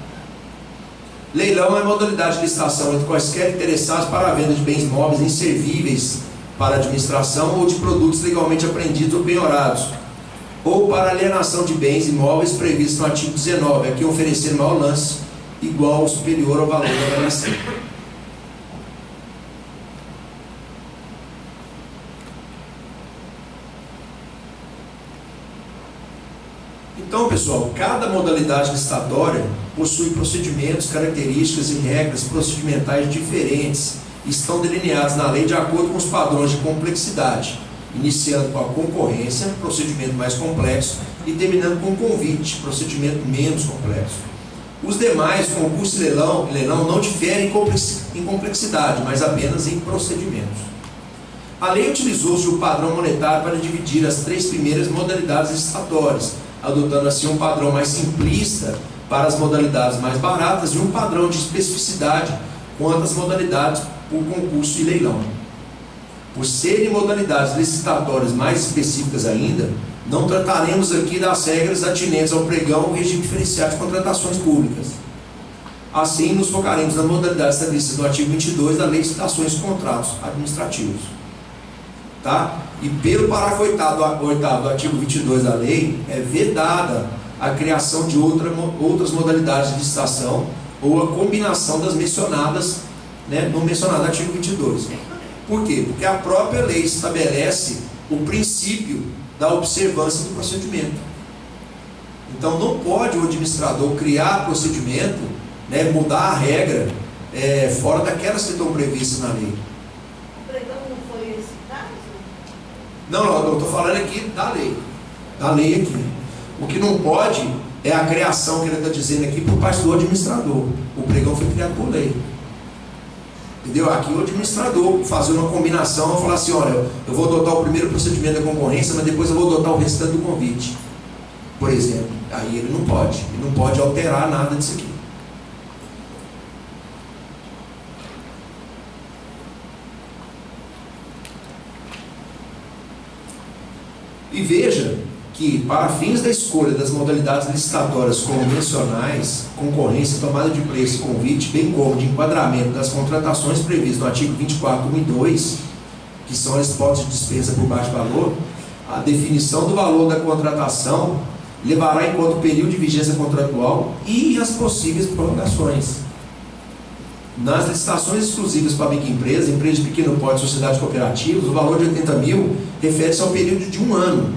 Leilão é a modalidade de licitação entre quaisquer interessados para a venda de bens móveis inservíveis para administração ou de produtos legalmente apreendidos ou penhorados, ou para alienação de bens imóveis previstos no artigo 19, a quem oferecer maior lance igual ou superior ao valor da avaliação. Então, pessoal, cada modalidade licitatória possui procedimentos, características e regras procedimentais diferentes e estão delineados na lei de acordo com os padrões de complexidade, iniciando com a concorrência, procedimento mais complexo, e terminando com o convite, procedimento menos complexo. Os demais, concurso e leilão não diferem em complexidade, mas apenas em procedimentos. A lei utilizou-se o padrão monetário para dividir as 3 primeiras modalidades licitatórias, adotando assim um padrão mais simplista para as modalidades mais baratas e um padrão de especificidade quanto às modalidades por concurso e leilão. Por serem modalidades licitatórias mais específicas ainda, não trataremos aqui das regras atinentes ao pregão ou regime diferenciado de contratações públicas. Assim, nos focaremos na modalidade estabelecida no artigo 22 da Lei de Licitações e Contratos Administrativos. Tá? E pelo parágrafo 8º do artigo 22 da lei, é vedada a criação de outras modalidades de licitação ou a combinação das mencionadas, no mencionado artigo 22. Por quê? Porque a própria lei estabelece o princípio da observância do procedimento. Então não pode o administrador criar procedimento, mudar a regra fora daquelas que estão previstas na lei. O pregão não foi esse caso? Não, eu estou falando aqui da lei. Da lei aqui. O que não pode é a criação que ele está dizendo aqui por parte do administrador. O pregão foi criado por lei. Entendeu? Aqui o administrador fazer uma combinação e falar assim, olha, eu vou adotar o primeiro procedimento da concorrência, mas depois eu vou adotar o restante do convite. Por exemplo. Aí ele não pode alterar nada disso aqui. E veja que, para fins da escolha das modalidades licitatórias convencionais, concorrência, tomada de preço e convite, bem como de enquadramento das contratações previstas no artigo 24, 1 e 2, que são as hipóteses de despesa por baixo valor, a definição do valor da contratação levará em conta o período de vigência contratual e as possíveis prorrogações. Nas licitações exclusivas para microempresa, empresa de pequeno porte e sociedades cooperativas, o valor de 80 mil refere-se ao período de 1 ano,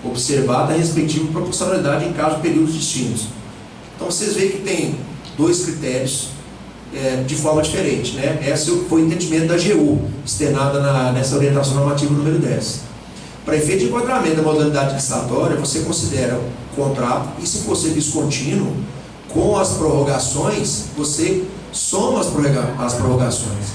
observada a respectiva proporcionalidade em caso de períodos distintos. Então vocês veem que tem 2 critérios de forma diferente, Esse foi o entendimento da AGU, externada nessa orientação normativa número 10. Para efeito de enquadramento da modalidade licitatória, você considera o contrato e, se for serviço contínuo, com as prorrogações, você soma as prorrogações.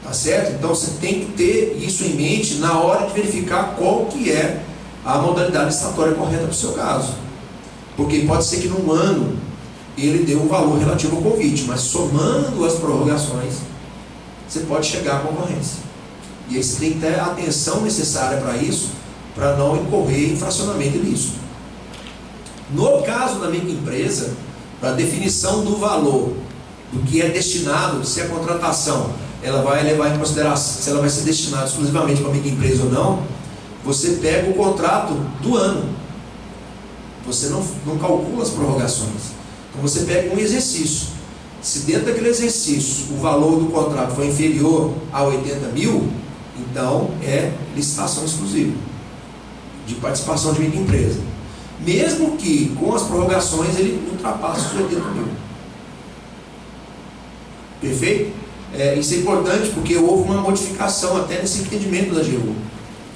Tá certo? Então você tem que ter isso em mente na hora de verificar qual que é a modalidade licitatória correta para o seu caso. Porque pode ser que num ano ele dê um valor relativo ao convite, mas somando as prorrogações, você pode chegar à concorrência. E aí você tem que ter a atenção necessária para isso, para não incorrer em fracionamento ilícito. No caso da microempresa, para a definição do valor, do que é destinado, se a contratação ela vai levar em consideração, se ela vai ser destinada exclusivamente para a microempresa ou não, você pega o contrato do ano. Você não calcula as prorrogações. Então você pega um exercício. Se dentro daquele exercício o valor do contrato for inferior a 80 mil, então é licitação exclusiva de participação de microempresa. Mesmo que com as prorrogações ele ultrapasse os 80 mil. Perfeito? Isso é importante porque houve uma modificação até nesse entendimento da AGU.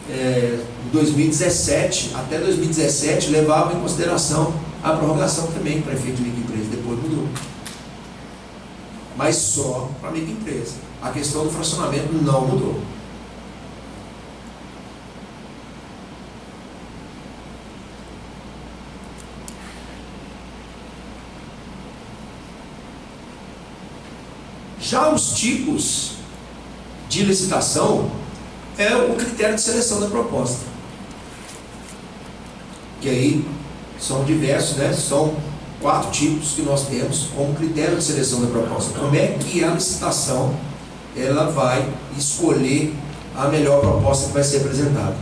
Em 2017, até 2017, levava em consideração a prorrogação também para efeito de microempresa. Depois mudou. Mas só para microempresa. A questão do fracionamento não mudou. Já os tipos de licitação é o critério de seleção da proposta. Que aí são diversos, São 4 tipos que nós temos como critério de seleção da proposta. Como é que a licitação ela vai escolher a melhor proposta que vai ser apresentada?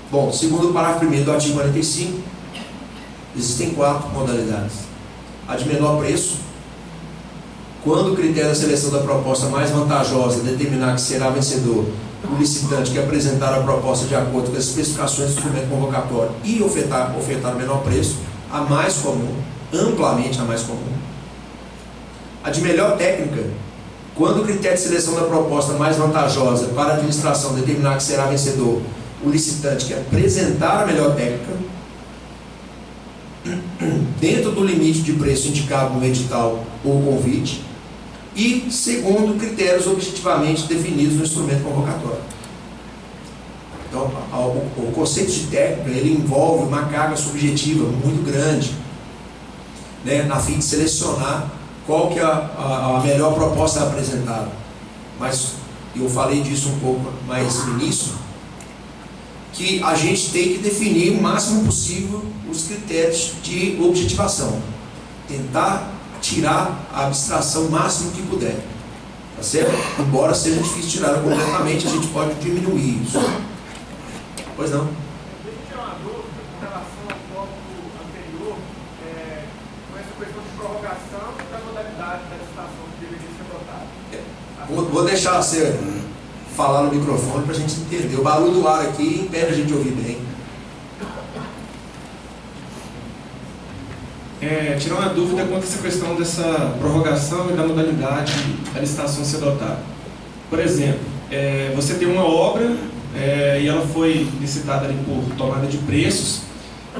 Bom, segundo o parágrafo 1º do artigo 45, existem 4 modalidades. A de menor preço, quando o critério da seleção da proposta mais vantajosa determinar que será vencedor o licitante que apresentar a proposta de acordo com as especificações do instrumento convocatório e ofertar o menor preço, a mais comum, amplamente a mais comum. A de melhor técnica, quando o critério de seleção da proposta mais vantajosa para a administração determinar que será vencedor o licitante que apresentar a melhor técnica. dentro do limite de preço indicado no edital ou convite, e segundo critérios objetivamente definidos no instrumento convocatório. Então, o conceito de técnica, ele envolve uma carga subjetiva muito grande, né, na fim de selecionar qual que é a melhor proposta apresentada. Mas eu falei disso um pouco mais no início, que a gente tem que definir o máximo possível os critérios de objetivação, tentar tirar a abstração o máximo que puder, tá certo? Embora seja difícil tirar completamente, a gente pode diminuir isso. Pois não? Deixa eu tirar uma dúvida com relação ao tópico anterior, com essa questão de prorrogação da modalidade da licitação que deveria ser adotada. Vou deixar você falar no microfone para a gente entender. O barulho do ar aqui impede a gente ouvir bem. Tirar uma dúvida quanto a essa questão dessa prorrogação e da modalidade da licitação ser adotada. Por exemplo, você tem uma obra e ela foi licitada ali por tomada de preços,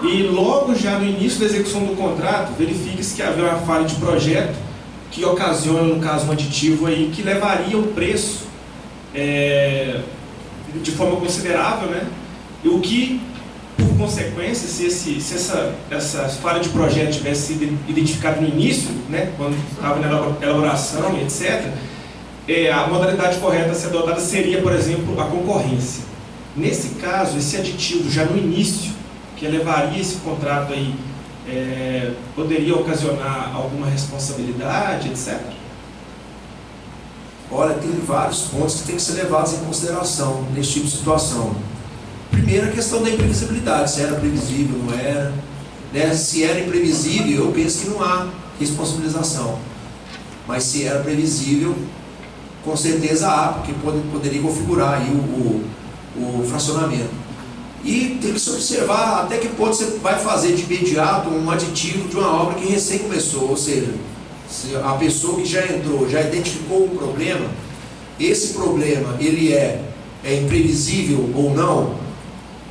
e logo já no início da execução do contrato, verifica-se que havia uma falha de projeto que ocasiona, no caso, um aditivo aí que levaria o preço de forma considerável, né? E o que, por consequência, se essa falha de projeto tivesse sido identificada no início, né, quando estava na elaboração, etc., a modalidade correta a ser adotada seria, por exemplo, a concorrência. Nesse caso, esse aditivo já no início, que levaria esse contrato aí, poderia ocasionar alguma responsabilidade, etc.? Olha, tem vários pontos que têm que ser levados em consideração nesse tipo de situação. Primeiro, a questão da imprevisibilidade, se era previsível, não era, né? Se era imprevisível, eu penso que não há responsabilização, mas se era previsível, com certeza há, porque poderia configurar aí o fracionamento. E tem que se observar até que ponto você vai fazer de imediato um aditivo de uma obra que recém começou, ou seja, se a pessoa que já entrou, já identificou um problema, esse problema ele é imprevisível ou não,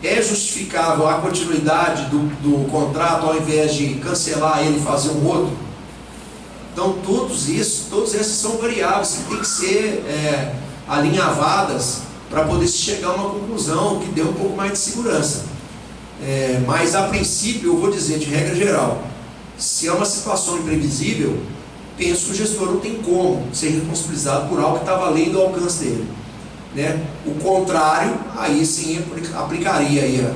é justificável a continuidade do contrato ao invés de cancelar ele e fazer um outro? Então todas essas são variáveis que têm que ser alinhavadas para poder se chegar a uma conclusão que dê um pouco mais de segurança. Mas a princípio eu vou dizer, de regra geral, se é uma situação imprevisível, penso que o gestor não tem como ser responsabilizado por algo que estava além do alcance dele, né? O contrário, aí sim aplicaria aí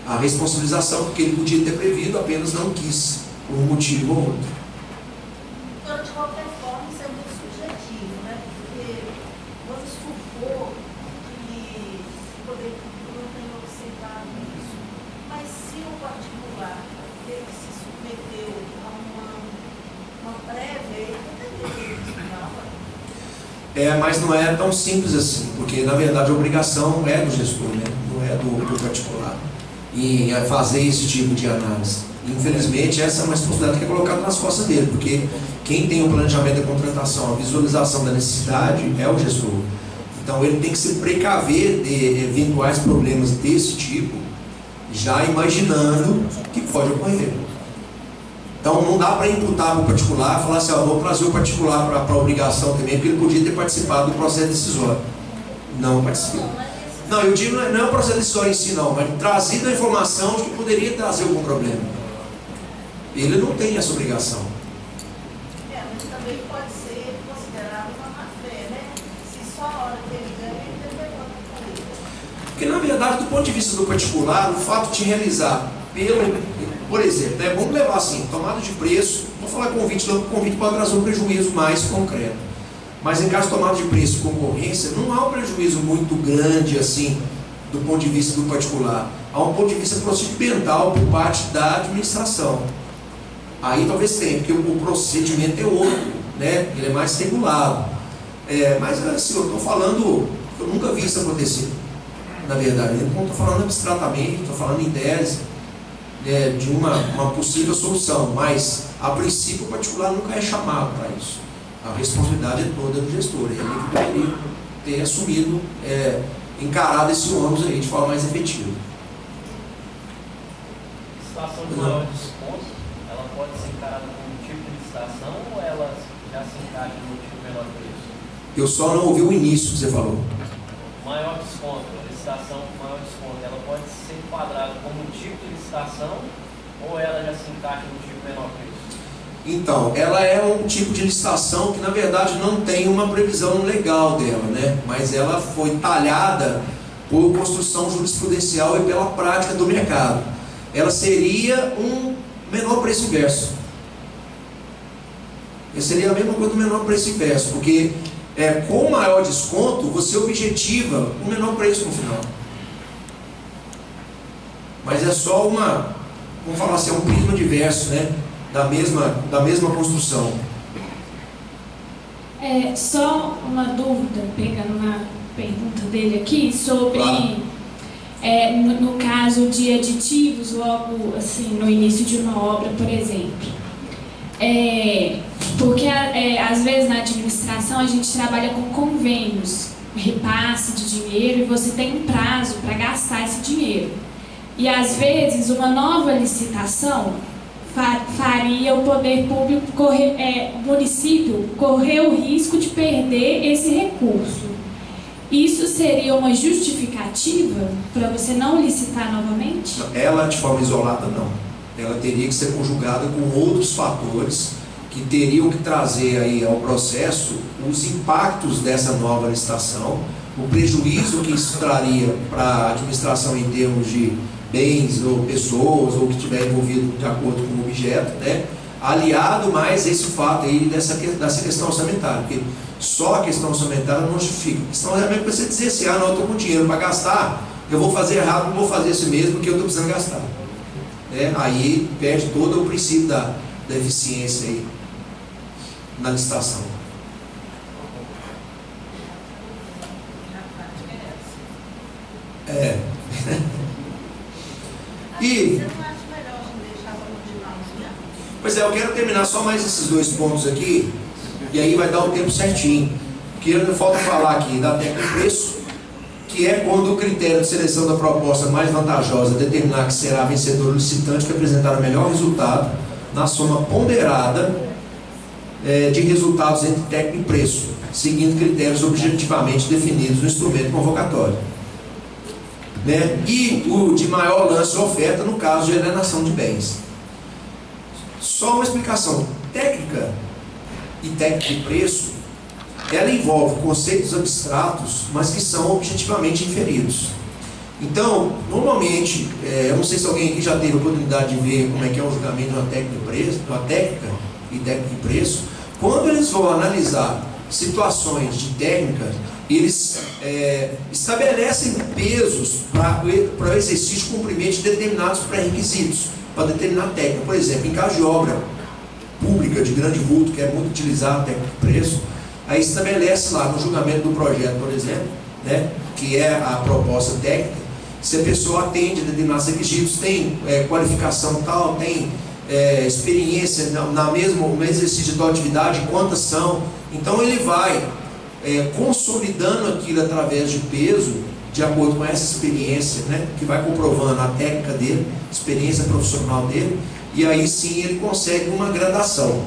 a responsabilização, porque ele podia ter previsto, apenas não quis, por um motivo ou outro. Então, de qualquer forma, isso é muito subjetivo, né? Porque vamos supor que o poder público não tenha observado isso, mas se o particular ele se submeteu a uma prévia, ele não tem isso, não. Mas não é tão simples assim, porque na verdade a obrigação é do gestor, né? Não é do particular, e fazer esse tipo de análise. Infelizmente essa é uma responsabilidade que é colocada nas costas dele, porque quem tem o planejamento da contratação, a visualização da necessidade é o gestor. Então ele tem que se precaver de eventuais problemas desse tipo, já imaginando que pode ocorrer. Então não dá para imputar para o particular, falar assim, vou trazer o particular para a obrigação também, porque ele podia ter participado do processo decisório. Não participou. Não, eu digo, não é o processo decisório em si não, mas trazido a informação de que poderia trazer algum problema. Ele não tem essa obrigação. Mas também pode ser considerado uma má-fé, né? Se só a hora que ele ganha, ele deve conta. Porque na verdade, do ponto de vista do particular, o fato de realizar por exemplo, né, vamos levar assim, tomada de preço, vou falar convite, não, o convite pode trazer um prejuízo mais concreto. Mas em caso de tomada de preço e concorrência, não há um prejuízo muito grande assim, do ponto de vista do particular. Há um ponto de vista procedimental por parte da administração. Aí talvez tenha, porque o procedimento é outro, né? Ele é mais regulado. Mas assim, eu estou falando, eu nunca vi isso acontecer, na verdade. Eu não estou falando abstratamente, estou falando em tese, de uma possível solução, mas a princípio o particular nunca é chamado para isso. A responsabilidade é toda do gestor, ele que deveria ter assumido, encarado esse ônus aí de forma mais efetiva. A situação de maior desconto, ela pode ser licitação ou elas já se encaixam no tipo menor preço? Eu só não ouvi o início que você falou. Maior desconto, a licitação com maior desconto, ela pode ser enquadrada como tipo de licitação ou ela já se encaixa no tipo menor preço? Então, ela é um tipo de licitação que na verdade não tem uma previsão legal dela, né? Mas ela foi talhada por construção jurisprudencial e pela prática do mercado. Ela seria um menor preço inverso. Seria a mesma coisa do menor preço inverso, porque com maior desconto você objetiva um menor preço no final. Mas é só uma, vamos falar assim, um prisma diverso, né? Da mesma construção. Só uma dúvida, pegando uma pergunta dele aqui, sobre, no caso de aditivos, logo assim, no início de uma obra, por exemplo. Porque às vezes na administração a gente trabalha com convênios, repasse de dinheiro, e você tem um prazo para gastar esse dinheiro. E às vezes uma nova licitação faria o poder público, o município, correr o risco de perder esse recurso. Isso seria uma justificativa para você não licitar novamente? Ela, de forma isolada, não. Ela teria que ser conjugada com outros fatores que teriam que trazer aí ao processo os impactos dessa nova licitação, o prejuízo que isso traria para a administração em termos de bens ou pessoas ou que estiver envolvido de acordo com o objeto, né? Aliado mais esse fato aí dessa questão orçamentária, porque só a questão orçamentária não justifica. A questão orçamentária é você dizer assim, não, eu estou com dinheiro para gastar, eu vou fazer errado, não vou fazer isso mesmo porque eu estou precisando gastar. Aí perde todo o princípio da eficiência aí na licitação. Você não acha melhor deixar para continuar mesmo? Pois eu quero terminar só mais esses dois pontos aqui, e aí vai dar o tempo certinho. Porque falta falar aqui da técnica de preço, que é quando o critério de seleção da proposta mais vantajosa determinar que será vencedor o licitante que apresentar o melhor resultado na soma ponderada de resultados entre técnica e preço, seguindo critérios objetivamente definidos no instrumento convocatório. E o de maior lance ou oferta no caso de alienação de bens. Só uma explicação. Técnica e técnica de preço, ela envolve conceitos abstratos, mas que são objetivamente inferidos. Então, normalmente, eu não sei se alguém aqui já teve a oportunidade de ver como é que é o julgamento de uma técnica e técnica de preço. Quando eles vão analisar situações de técnica, eles estabelecem pesos para o exercício de cumprimento de determinados pré-requisitos, para determinar técnica. Por exemplo, em caso de obra pública de grande vulto, que é muito utilizada a técnica de preço, aí estabelece lá no julgamento do projeto, por exemplo, que é a proposta técnica, se a pessoa atende a determinados requisitos, tem qualificação tal, tem experiência no mesmo exercício de atividade, quantas são. Então ele vai consolidando aquilo através de peso, de acordo com essa experiência, que vai comprovando a técnica dele, experiência profissional dele, e aí sim ele consegue uma gradação.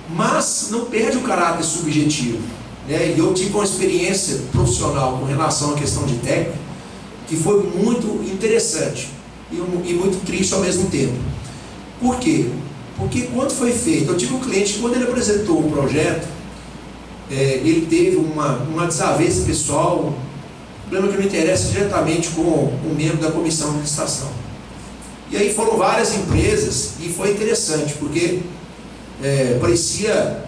Mas não perde o caráter subjetivo. E eu tive uma experiência profissional com relação à questão de técnica que foi muito interessante e muito triste ao mesmo tempo. Por quê? Porque quando foi feito, eu tive um cliente que quando ele apresentou o projeto, ele teve uma desavença pessoal, um problema que não interessa diretamente com um membro da comissão de licitação. E aí foram várias empresas e foi interessante, porque parecia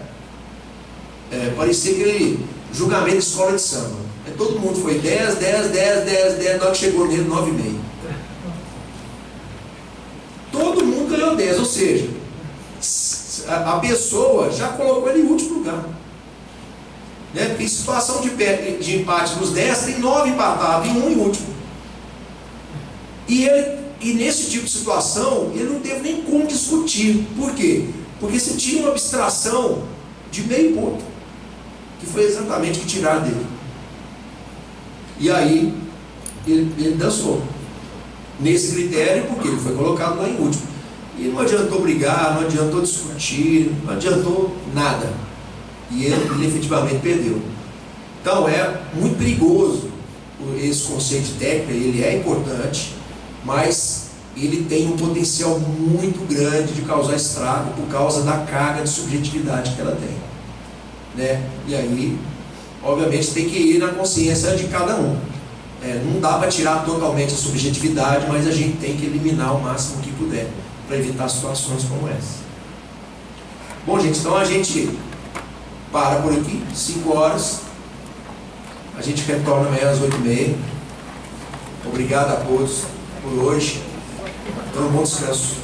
aquele julgamento de escola de samba. Todo mundo foi 10, 10, 10, 10, 10, na hora que chegou nele 9,5. Todo mundo ganhou 10, ou seja, a pessoa já colocou ele em último lugar. Em situação de empate nos 10, tem 9 empatados e 1 em último. E nesse tipo de situação, ele não teve nem como discutir. Por quê? Porque você tinha uma abstração de meio ponto, que foi exatamente o que tiraram dele. E aí, ele dançou nesse critério, porque ele foi colocado lá em último. E não adiantou brigar, não adiantou discutir, não adiantou nada. E ele efetivamente perdeu. Então é muito perigoso esse conceito de técnica, ele é importante, mas ele tem um potencial muito grande de causar estrago por causa da carga de subjetividade que ela tem, né? E aí, obviamente, tem que ir na consciência de cada um. Não dá para tirar totalmente a subjetividade, mas a gente tem que eliminar o máximo que puder para evitar situações como essa. Bom, gente, então a gente para por aqui, 5 horas. A gente retorna amanhã às 8h30. Obrigado a todos por hoje. Então, um bom descanso.